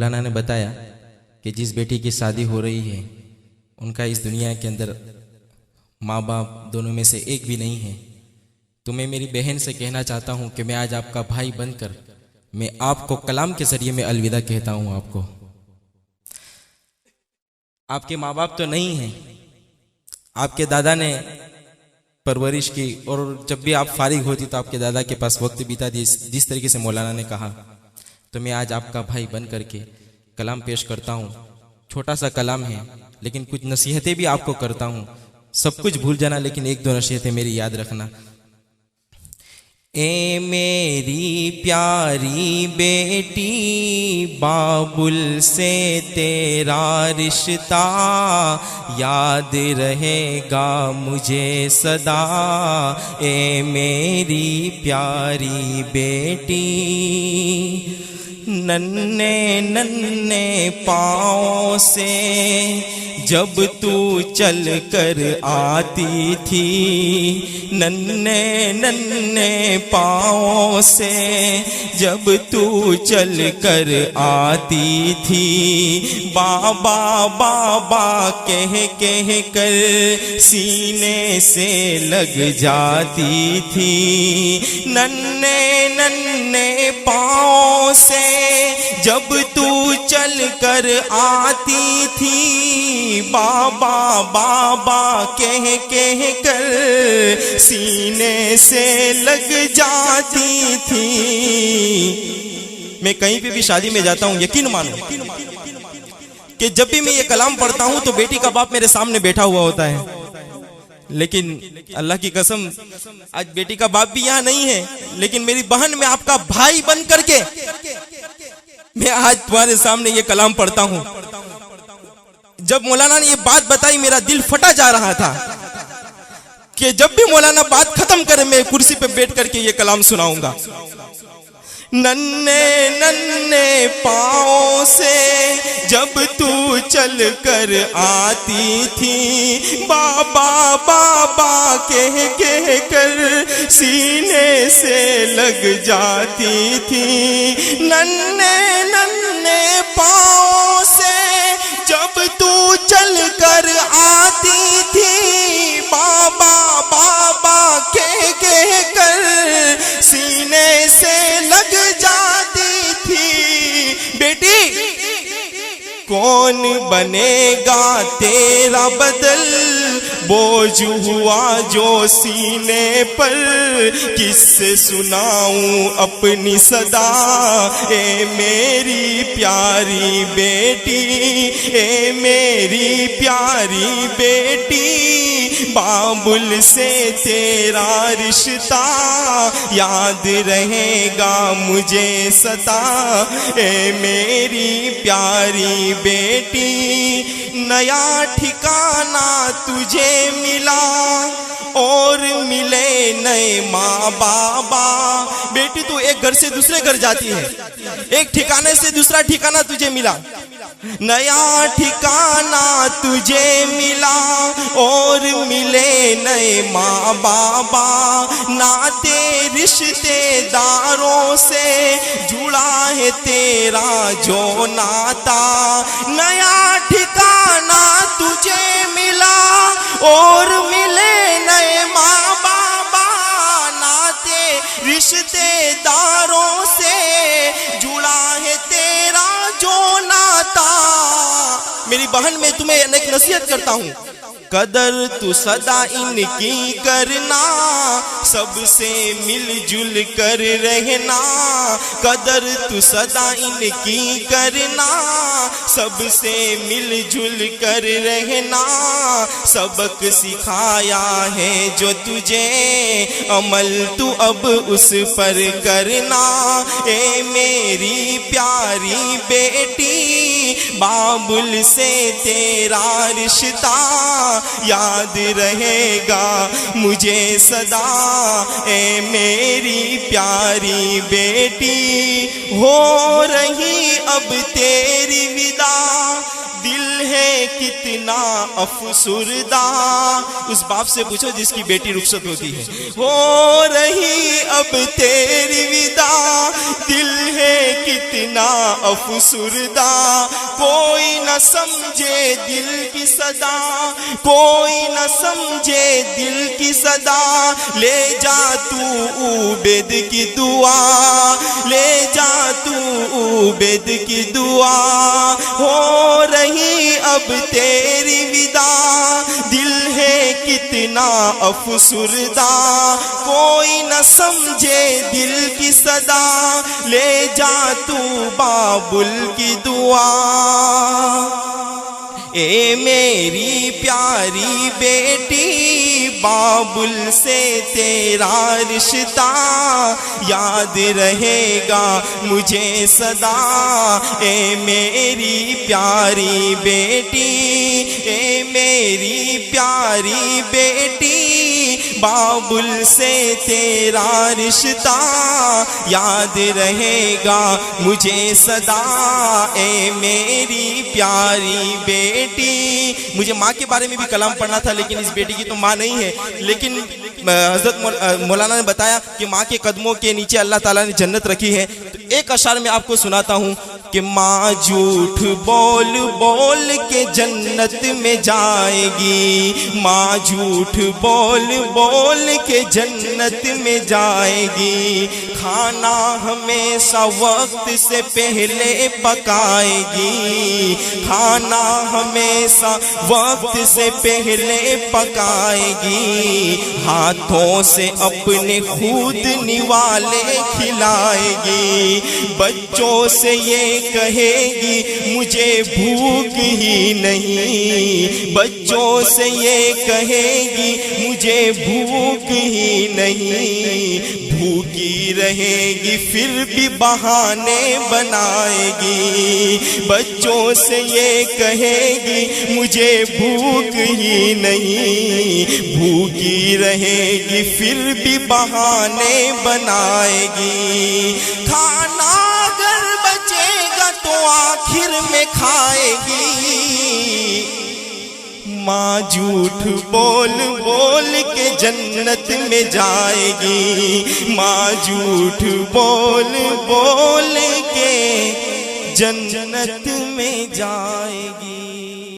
مولانا نے بتایا کہ جس بیٹی کی شادی ہو رہی ہے ان کا اس دنیا کے اندر ماں باپ دونوں میں سے ایک بھی نہیں ہے، تو میں میری بہن سے کہنا چاہتا ہوں کہ میں آج آپ کا بھائی بن کر میں آپ کو کلام کے ذریعے میں الوداع کہتا ہوں۔ آپ کو آپ کے ماں باپ تو نہیں ہیں، آپ کے دادا نے پرورش کی، اور جب بھی آپ فارغ ہوتی تو آپ کے دادا کے پاس وقت بیتا جس طریقے سے مولانا نے کہا، تو میں آج آپ کا بھائی بن کر کے کلام پیش کرتا ہوں۔ چھوٹا سا کلام ہے لیکن کچھ نصیحتیں بھی آپ کو کرتا ہوں، سب کچھ بھول جانا لیکن ایک دو نصیحتیں میری یاد رکھنا۔ اے میری پیاری بیٹی بابل سے تیرا رشتہ یاد رہے گا مجھے سدا، اے میری پیاری بیٹی ننھے ننھے پاؤں سے جب تو چل کر آتی تھی، ننھے ننھے پاؤں سے جب تو چل کر آتی تھی، بابا بابا کہہ کر سینے سے لگ جاتی تھی، ننھے ننھے پاؤں سے جب تو چل کر آتی تھی، بابا بابا کہہ کر سینے سے لگ جاتی تھی۔ میں کہیں پہ بھی شادی میں جاتا ہوں، یقین مانو کہ جب بھی میں یہ کلام پڑھتا ہوں تو بیٹی کا باپ میرے سامنے بیٹھا ہوا ہوتا ہے، لیکن اللہ کی قسم آج بیٹی کا باپ بھی یہاں نہیں ہے، لیکن میری بہن میں آپ کا بھائی بن کر کے میں آج تمہارے سامنے یہ کلام پڑھتا ہوں۔ جب مولانا نے یہ بات بتائی میرا دل پھٹا جا رہا تھا کہ جب بھی مولانا بات ختم کرے میں کرسی پہ بیٹھ کر کے یہ کلام سناؤں گا۔ ننھے ننھے پاؤں سے جب تو چل کر آتی تھی، بابا بابا کہہ کر سینے سے لگ جاتی تھی، ننھے ننھے پاؤں سے جب تو چل کر آتی تھی، بابا بابا کہہ کر سینے سے لگ جاتی تھی۔ بیٹی کون بنے گا تیرا بدل، بوجھ ہوا جو سینے پر، کس سے سناؤں اپنی صدا، اے میری پیاری بیٹی، اے میری پیاری بیٹی بابل سے تیرا رشتہ یاد رہے گا مجھے سدا، اے میری پیاری بیٹی نیا ٹھکانہ تجھے ملا اور ملے نئے ماں بابا۔ بیٹی تو ایک گھر سے دوسرے گھر جاتی ہے، ایک ٹھکانے سے دوسرا ٹھکانہ تجھے ملا، نیا ٹھکانہ تجھے ملا اور ملے نئے ماں بابا، ناتے رشتے داروں سے جڑا ہے تیرا جو ناتا، نیا ٹھکانہ تجھے ملا اور ملے نئے ماں بابا، ناتے رشتے داروں سے جڑا ہے تیرا جو ناتا۔ میری بہن میں تمہیں ایک نصیحت کرتا ہوں، قدر تو صدا ان کی کرنا، سب سے مل جل کر رہنا، قدر تو صدا ان کی کرنا، سب سے مل جل کر رہنا، سبق سکھایا ہے جو تجھے عمل تو اب اس پر کرنا، اے میری پیاری بیٹی بابل سے تیرا رشتہ یاد رہے گا مجھے سدا، اے میری پیاری بیٹی ہو رہی اب تیری وداع، دل ہے کتنا افسردہ. اس باپ سے پوچھو جس کی بیٹی رخصت ہوتی ہے. ہو رہی اب تیری وداع, دل ہے کتنا افسردہ. کوئی نہ سمجھے دل کی صدا, کوئی نہ سمجھے دل کی صدا. لے جا تو عبید کی دعا, لے جا تو عبید کی دعا. ہو رہی اب تیری وداع, دل ہے کتنا افسردہ. کوئی نہ سمجھے دل کی صدا, لے جا تو بابل کی دعا. اے میری پیاری بیٹی, بابل سے تیرا رشتہ یاد رہے گا مجھے سدا. اے میری پیاری بیٹی, اے میری پیاری بیٹی, بابل سے تیرا رشتہ یاد رہے گا مجھے سدا. اے میری پیاری بیٹی. مجھے ماں کے بارے میں بھی کلام پڑھنا تھا, لیکن اس بیٹی کی تو ماں نہیں ہے. لیکن حضرت مولانا نے بتایا کہ ماں کے قدموں کے نیچے اللہ تعالیٰ نے جنت رکھی ہے. تو ایک اشعار میں آپ کو سناتا ہوں کہ ماں جھوٹ بول بول کے جنت میں جائے گی, ماں جھوٹ بول بول کے جنت میں جائے گی. کھانا ہمیشہ وقت سے پہلے پکائے گی, کھانا ہمیشہ وقت سے پہلے پکائے گی. ہاتھوں سے اپنے خود نوالے کھلائے گی. بچوں سے یہ کہے گی مجھے بھوک ہی نہیں, بچوں سے یہ کہے گی مجھے بھوک ہی نہیں. بھوکی رہے گی پھر بھی بہانے بنائے گی. بچوں سے یہ کہے گی مجھے بھوک ہی نہیں, بھوکی رہے گی پھر بھی بہانے بنائے گی. کھانا اگر بچے گا تو آخر میں کھائے گی. ماں جھوٹ بول بول کے جنت میں جائے گی, ماں جھوٹ بول بول کے جنت میں جائے گی.